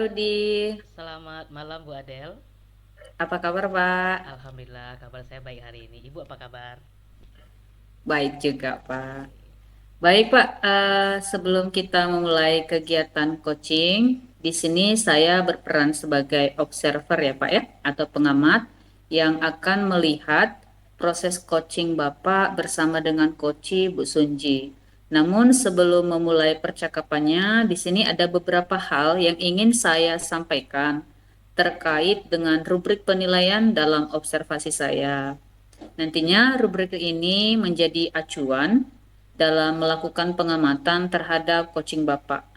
Rudi. Selamat malam Bu Adel. Apa kabar, Pak? Alhamdulillah kabar saya baik hari ini. Ibu apa kabar? Baik juga, Pak. Baik, Pak. Sebelum kita memulai kegiatan coaching, di sini saya berperan sebagai observer ya, Pak ya, atau pengamat yang akan melihat proses coaching Bapak bersama dengan Coach Bu Sunji. Namun sebelum memulai percakapannya, di sini ada beberapa hal yang ingin saya sampaikan terkait dengan rubrik penilaian dalam observasi saya. Nantinya rubrik ini menjadi acuan dalam melakukan pengamatan terhadap coaching Bapak.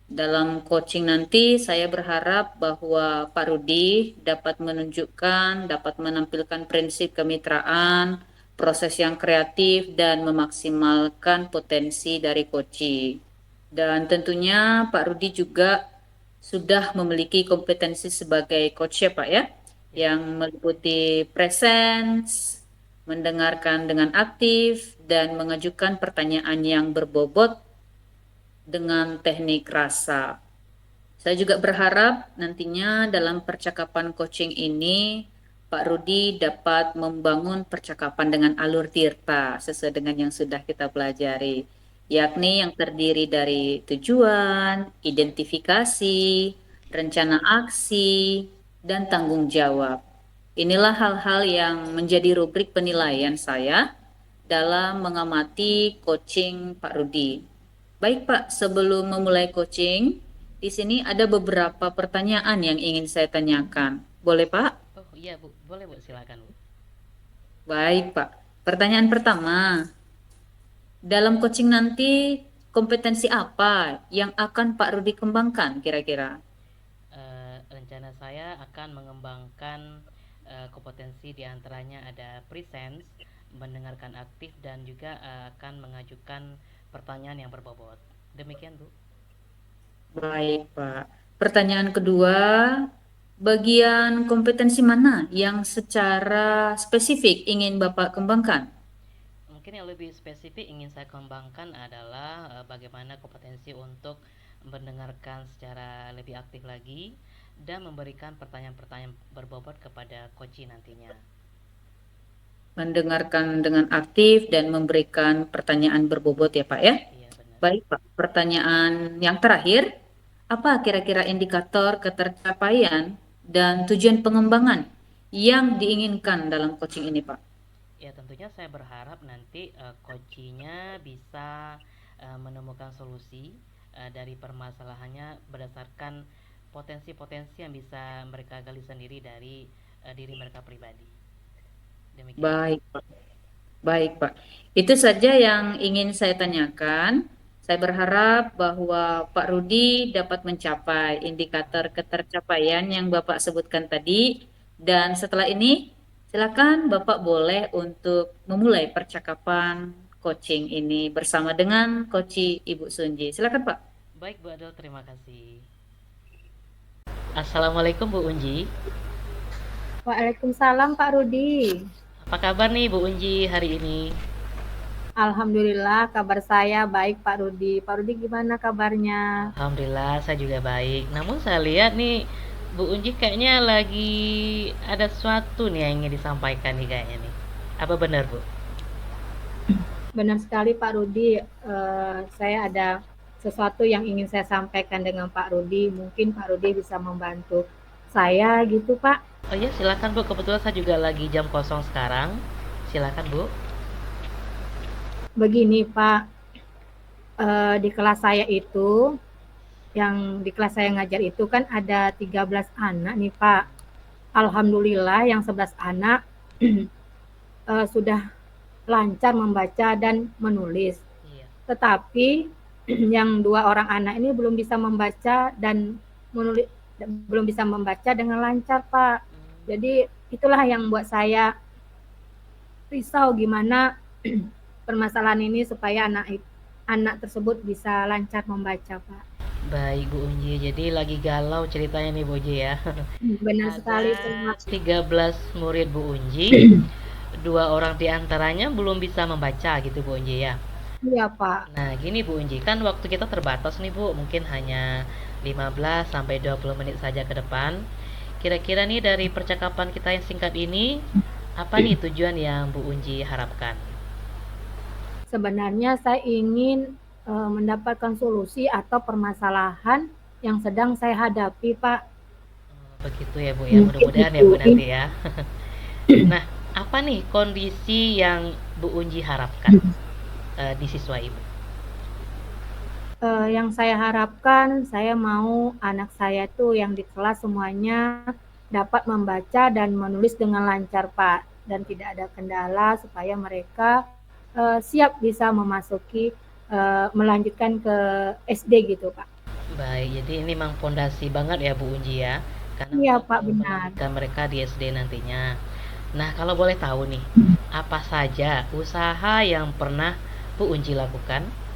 Dalam coaching nanti saya berharap bahwa Pak Rudi dapat menunjukkan, dapat menampilkan prinsip kemitraan, proses yang kreatif dan memaksimalkan potensi dari coaching. Dan tentunya Pak Rudi juga sudah memiliki kompetensi sebagai coach ya Pak ya, Ya, yang meliputi presence, mendengarkan dengan aktif, dan mengajukan pertanyaan yang berbobot dengan teknik rasa. Saya juga berharap nantinya dalam percakapan coaching ini Pak Rudi dapat membangun percakapan dengan alur tirta sesuai dengan yang sudah kita pelajari, yakni yang terdiri dari tujuan, identifikasi, rencana aksi, dan tanggung jawab. Inilah hal-hal yang menjadi rubrik penilaian saya dalam mengamati coaching Pak Rudi. Baik Pak, sebelum memulai coaching, di sini ada beberapa pertanyaan yang ingin saya tanyakan. Boleh Pak? oh iya Bu, boleh Bu, silakan Bu. Baik Pak. Pertanyaan pertama, dalam coaching nanti kompetensi apa yang akan Pak Rudi kembangkan kira-kira? Rencana saya akan mengembangkan kompetensi diantaranya ada presence, mendengarkan aktif dan juga akan mengajukan pertanyaan yang berbobot. Demikian Bu. Baik Pak. Pertanyaan kedua, bagian kompetensi mana yang secara spesifik ingin Bapak kembangkan? Mungkin yang lebih spesifik ingin saya kembangkan adalah bagaimana kompetensi untuk mendengarkan secara lebih aktif lagi dan memberikan pertanyaan-pertanyaan berbobot kepada coach nantinya. Mendengarkan dengan aktif dan memberikan pertanyaan berbobot ya Pak ya. Iya benar. Baik Pak, pertanyaan yang terakhir, apa kira-kira indikator ketercapaian dan tujuan pengembangan yang diinginkan dalam coaching ini Pak? Ya tentunya saya berharap nanti coachnya bisa menemukan solusi dari permasalahannya berdasarkan potensi-potensi yang bisa mereka gali sendiri dari diri mereka pribadi. Demikian Bu. Baik Pak. Baik, Pak. Itu saja yang ingin saya tanyakan. Saya berharap bahwa Pak Rudi dapat mencapai indikator ketercapaian yang Bapak sebutkan tadi. Dan setelah ini, silakan Bapak boleh untuk memulai percakapan coaching ini bersama dengan Coach Ibu Sunji. Silakan, Pak. Baik Bu Adel, terima kasih. Assalamualaikum Bu Unji. Waalaikumsalam Pak Rudi. Apa kabar nih Bu Unji hari ini? Alhamdulillah kabar saya baik Pak Rudi. Pak Rudi gimana kabarnya? Alhamdulillah saya juga baik. Namun saya lihat nih Bu Unji kayaknya lagi ada sesuatu nih yang ingin disampaikan nih kayaknya nih. Apa benar Bu? Benar sekali Pak Rudi. Saya ada sesuatu yang ingin saya sampaikan dengan Pak Rudi. Mungkin Pak Rudi bisa membantu saya gitu Pak. Oh iya silakan Bu. Kebetulan saya juga lagi jam kosong sekarang. Silakan Bu. Begini Pak, di kelas saya itu, yang di kelas saya ngajar itu kan ada 13 anak nih Pak. Alhamdulillah yang 11 anak sudah lancar membaca dan menulis. Iya. Tetapi yang 2 orang anak ini belum bisa membaca dan menulis, belum bisa membaca dengan lancar, Pak. Jadi itulah yang buat saya risau gimana permasalahan ini supaya anak tersebut bisa lancar membaca, Pak. Baik Bu Unji. Jadi lagi galau ceritanya nih Bu Unji ya. Benar Ada sekali, terima 13 murid Bu Unji. Dua orang diantaranya belum bisa membaca gitu Bu Unji ya. iya, Pak. Nah, gini Bu Unji, kan waktu kita terbatas nih Bu, mungkin hanya 15 sampai 20 menit saja ke depan. Kira-kira nih dari percakapan kita yang singkat ini, apa nih tujuan yang Bu Unji harapkan? Sebenarnya saya ingin mendapatkan solusi atau permasalahan yang sedang saya hadapi, Pak. Begitu ya Bu ya, Mungkin mudah-mudahan ya itu. Bu nanti ya. Nah, apa nih kondisi yang Bu Unji harapkan di siswa Ibu? Yang saya harapkan, saya mau anak saya tuh yang di kelas semuanya dapat membaca dan menulis dengan lancar, Pak, dan tidak ada kendala supaya mereka siap bisa memasuki melanjutkan ke SD gitu, Pak. Baik, jadi ini memang fondasi banget ya Bu Unji ya, karena Iya, untuk Pak, benar. melanjutkan mereka di SD nantinya. Nah, kalau boleh tahu nih, apa saja usaha yang pernah Bu Unji lakukan?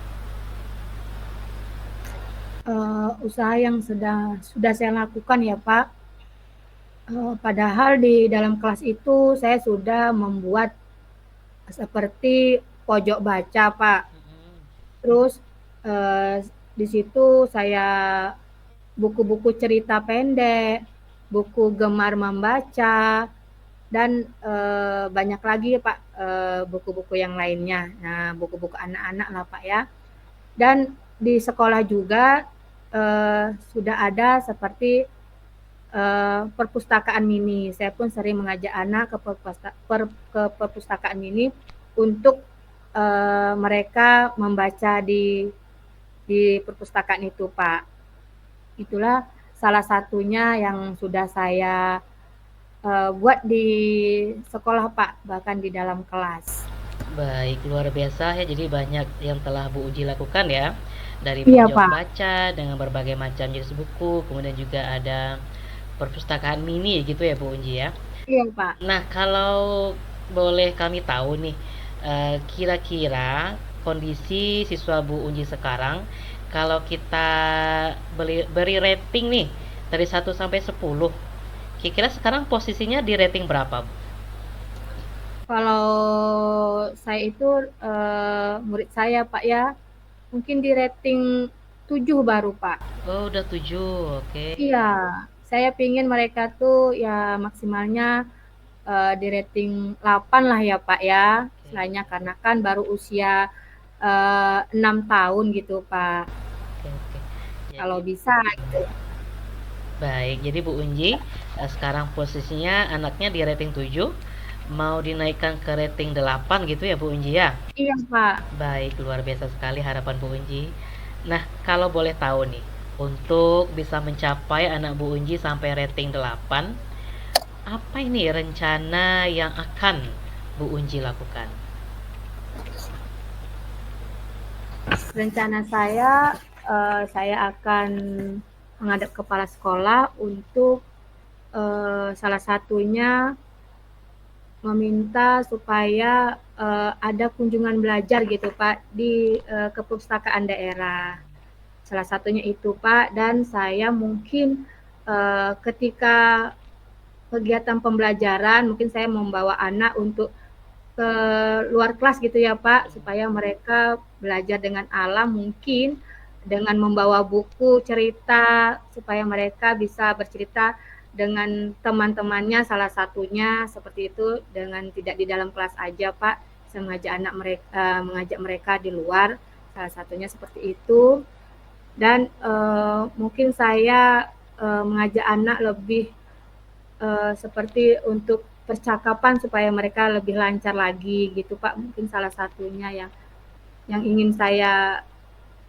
Usaha yang sudah saya lakukan ya, Pak. Padahal di dalam kelas itu saya sudah membuat seperti pojok baca, Pak. Terus di situ saya buku-buku cerita pendek, buku gemar membaca, dan banyak lagi Pak buku-buku yang lainnya. Nah, buku-buku anak-anak lah Pak ya. Dan di sekolah juga sudah ada seperti perpustakaan mini. Saya pun sering mengajak anak ke perpustakaan mini untuk mereka membaca di perpustakaan itu, Pak. Itulah salah satunya yang sudah saya buat di sekolah, Pak, bahkan di dalam kelas. Baik, luar biasa ya. Jadi banyak yang telah Bu Uji lakukan ya. Dari Iya, pojok Pak. baca dengan berbagai macam jenis buku, kemudian juga ada perpustakaan mini gitu ya Bu Unji ya. Iya, Pak. Nah, kalau boleh kami tahu nih, kira-kira kondisi siswa Bu Unji sekarang, kalau kita beri rating nih dari 1 sampai 10, kira-kira sekarang posisinya di rating berapa, Bu? Kalau saya itu murid saya, Pak ya, mungkin di rating 7 baru, Pak. Oh, udah 7, oke. Iya, saya pingin mereka tuh ya maksimalnya di rating 8 lah ya, Pak ya. Istilahnya karena kan baru usia 6 tahun gitu, Pak. Oke, oke. Kalau Jadi, bisa gitu. baik. Jadi Bu Unji, sekarang posisinya anaknya di rating 7, mau dinaikkan ke rating 8 gitu ya Bu Unji ya? Iya, Pak. Baik, luar biasa sekali harapan Bu Unji. Nah, kalau boleh tahu nih, untuk bisa mencapai anak Bu Unji sampai rating 8, apa ini rencana yang akan Bu Unji lakukan? Rencana saya akan menghadap kepala sekolah untuk salah satunya meminta supaya ada kunjungan belajar gitu Pak di kepustakaan daerah. Salah satunya itu Pak, dan saya mungkin ketika kegiatan pembelajaran mungkin saya membawa anak untuk ke luar kelas gitu ya Pak, supaya mereka belajar dengan alam, mungkin dengan membawa buku cerita supaya mereka bisa bercerita dengan teman-temannya, salah satunya seperti itu, dengan tidak di dalam kelas aja Pak, saya mengajak mereka di luar, salah satunya seperti itu. Dan mungkin saya mengajak anak lebih seperti untuk percakapan supaya mereka lebih lancar lagi gitu Pak, mungkin salah satunya yang ingin saya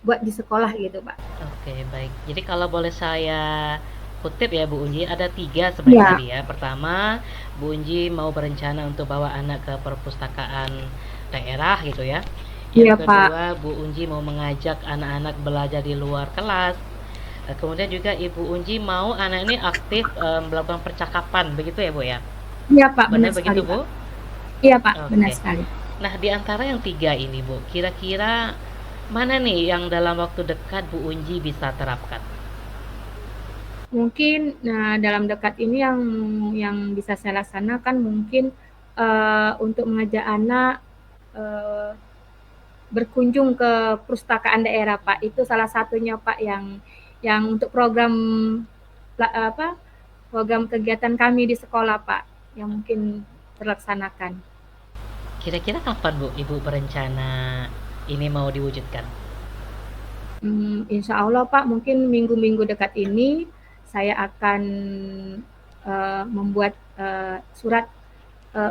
buat di sekolah gitu Pak. Oke, baik. Jadi kalau boleh saya kutip ya Bu Unji, ada 3 sebenarnya Iya. tadi ya. Pertama, Bu Unji mau berencana untuk bawa anak ke perpustakaan daerah gitu ya. Yang Iya Pak. kedua, Bu Unji mau mengajak anak-anak belajar di luar kelas. Kemudian juga Ibu Unji mau anak ini aktif melakukan percakapan, begitu ya Bu ya? Iya Pak, Benar benar begitu sekali Bu? Pak. Iya Pak, benar Oke. sekali. Nah, di antara yang 3 ini Bu, kira-kira mana nih yang dalam waktu dekat Bu Unji bisa terapkan? Mungkin dalam dekat ini yang bisa saya laksanakan mungkin untuk mengajak anak berkunjung ke perpustakaan daerah Pak. Itu salah satunya Pak yang yang untuk program kegiatan kami di sekolah Pak yang mungkin terlaksanakan. Kira-kira kapan Bu Ibu berencana ini mau diwujudkan? Insya Allah Pak, mungkin minggu-minggu dekat ini saya akan membuat surat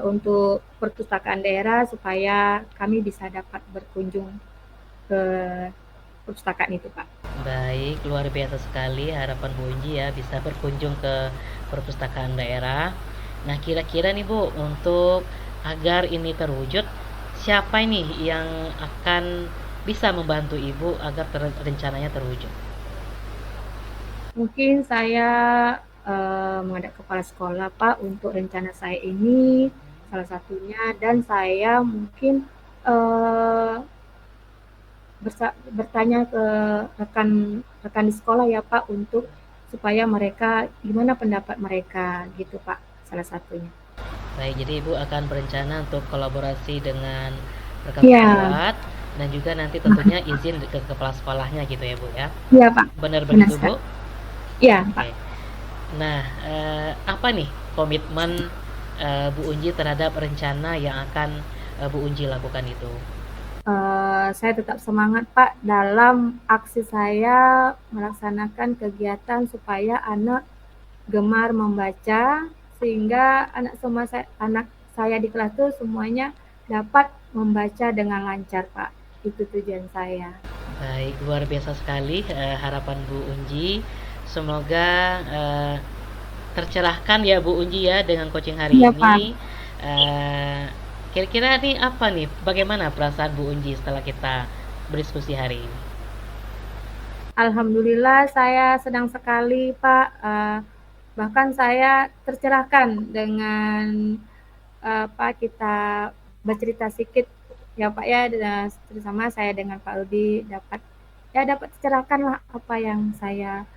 untuk perpustakaan daerah supaya kami bisa dapat berkunjung ke perpustakaan itu Pak. Baik, luar biasa sekali harapan Bu Unji ya bisa berkunjung ke perpustakaan daerah. Nah, kira-kira nih Bu, untuk agar ini terwujud, siapa ini yang akan bisa membantu Ibu agar rencananya terwujud? Mungkin saya menghadap kepala sekolah Pak untuk rencana saya ini salah satunya, dan saya mungkin uh, bertanya ke rekan di sekolah ya Pak untuk supaya mereka gimana pendapat mereka gitu Pak, salah satunya. Baik, jadi Ibu akan berencana untuk kolaborasi dengan rekan Iya, sejawat dan juga nanti tentunya izin ke kepala sekolahnya gitu ya Bu ya. iya Pak, Benar benar begitu Bu? sekali. Iya Pak. Oke. Nah, apa nih komitmen Bu Unji terhadap rencana yang akan Bu Unji lakukan itu? Saya tetap semangat Pak dalam aksi saya melaksanakan kegiatan supaya anak gemar membaca sehingga anak saya di kelas itu semuanya dapat membaca dengan lancar Pak. Itu tujuan saya. Baik, luar biasa sekali harapan Bu Unji. Semoga tercerahkan ya Bu Unji ya dengan coaching hari Iya Pak. ini. Eh, Kira-kira nih apa nih? Bagaimana perasaan Bu Unji setelah kita berdiskusi hari ini? Alhamdulillah saya senang sekali Pak. Bahkan saya tercerahkan dengan Pak kita bercerita sedikit ya Pak ya, bersama saya dengan Pak Rudi dapat tercerahkan lah apa yang saya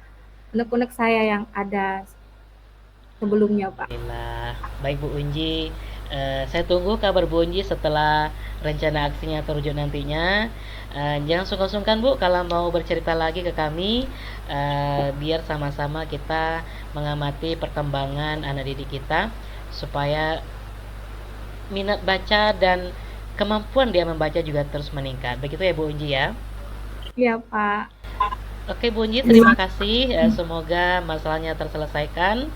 unek-unek saya yang ada sebelumnya Pak. Alhamdulillah. Baik Bu Unji, saya tunggu kabar Bu Unji setelah rencana aksinya terwujud nantinya. Jangan sungkan-sungkan Bu kalau mau bercerita lagi ke kami, biar sama-sama kita mengamati perkembangan anak didik kita supaya minat baca dan kemampuan dia membaca juga terus meningkat. Begitu ya Bu Unji ya. Iya Pak. Oke Bu Unji, terima kasih. Semoga masalahnya terselesaikan.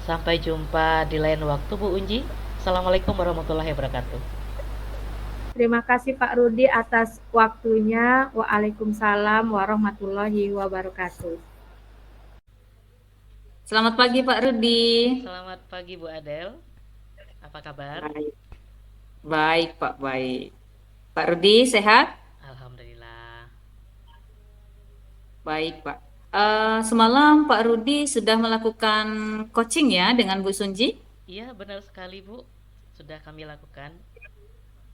Sampai jumpa di lain waktu Bu Unji. Assalamualaikum warahmatullahi wabarakatuh. Terima kasih Pak Rudi atas waktunya. Waalaikumsalam warahmatullahi wabarakatuh. Selamat pagi Pak Rudi. Selamat pagi Bu Adel. Apa kabar? Baik, baik Pak, baik. Pak Rudi sehat? Alhamdulillah. Baik Pak. Semalam Pak Rudi sudah melakukan coaching ya dengan Bu Sunji? Iya, benar sekali Bu. Sudah kami lakukan.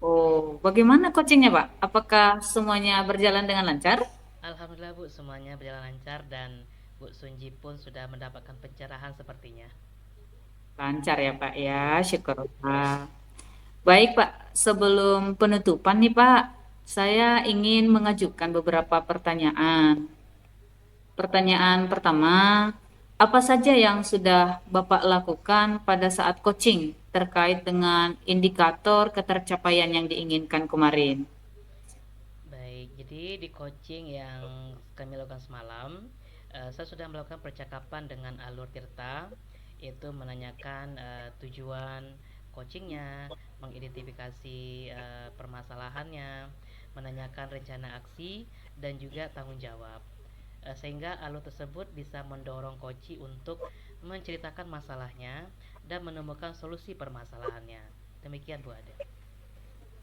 Oh, bagaimana coachingnya Pak? Apakah semuanya berjalan dengan lancar? Alhamdulillah Bu, semuanya berjalan lancar dan Bu Sunji pun sudah mendapatkan pencerahan sepertinya. Lancar ya Pak ya, syukurlah. Baik Pak, sebelum penutupan nih Pak, saya ingin mengajukan beberapa pertanyaan. Pertanyaan pertama, apa saja yang sudah Bapak lakukan pada saat coaching terkait dengan indikator ketercapaian yang diinginkan kemarin? Baik, jadi di coaching yang kami lakukan semalam, saya sudah melakukan percakapan dengan Alur Tirta, yaitu menanyakan tujuan coachingnya, mengidentifikasi permasalahannya, menanyakan rencana aksi, dan juga tanggung jawab. Sehingga alur tersebut bisa mendorong coach untuk menceritakan masalahnya dan menemukan solusi permasalahannya. Demikian Bu Ade.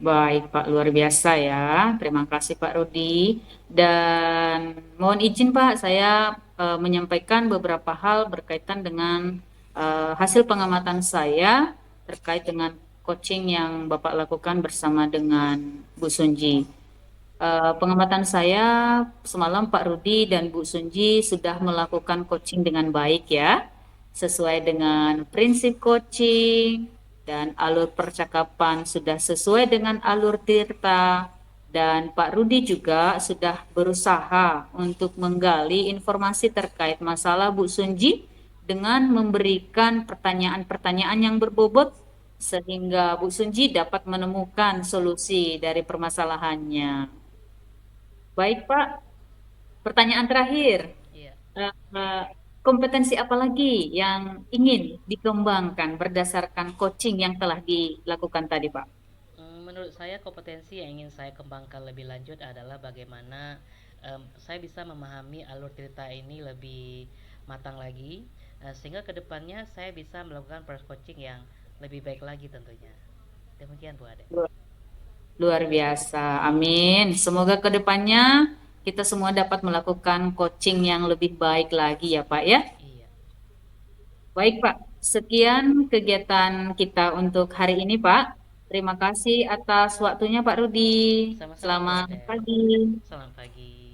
Baik Pak, luar biasa ya. Terima kasih Pak Rudi. Dan mohon izin Pak, saya menyampaikan beberapa hal berkaitan dengan hasil pengamatan saya terkait dengan coaching yang Bapak lakukan bersama dengan Bu Sunji. Pengamatan saya semalam Pak Rudi dan Bu Sunji sudah melakukan coaching dengan baik ya, sesuai dengan prinsip coaching dan alur percakapan sudah sesuai dengan alur Tirta. Dan Pak Rudi juga sudah berusaha untuk menggali informasi terkait masalah Bu Sunji dengan memberikan pertanyaan-pertanyaan yang berbobot sehingga Bu Sunji dapat menemukan solusi dari permasalahannya. Baik Pak, pertanyaan terakhir. Iya. Eh, eh, Kompetensi apa lagi yang ingin dikembangkan berdasarkan coaching yang telah dilakukan tadi Pak? Menurut saya kompetensi yang ingin saya kembangkan lebih lanjut adalah bagaimana saya bisa memahami alur cerita ini lebih matang lagi, sehingga kedepannya saya bisa melakukan proses coaching yang lebih baik lagi tentunya. Demikian Bu Ade. Luar biasa. Amin. Semoga ke depannya kita semua dapat melakukan coaching yang lebih baik lagi ya, Pak ya. Iya. Baik, Pak. Sekian kegiatan kita untuk hari ini, Pak. Terima kasih atas waktunya, Pak Rudi. Sama-sama Bu Selamat Ade. pagi. Selamat pagi.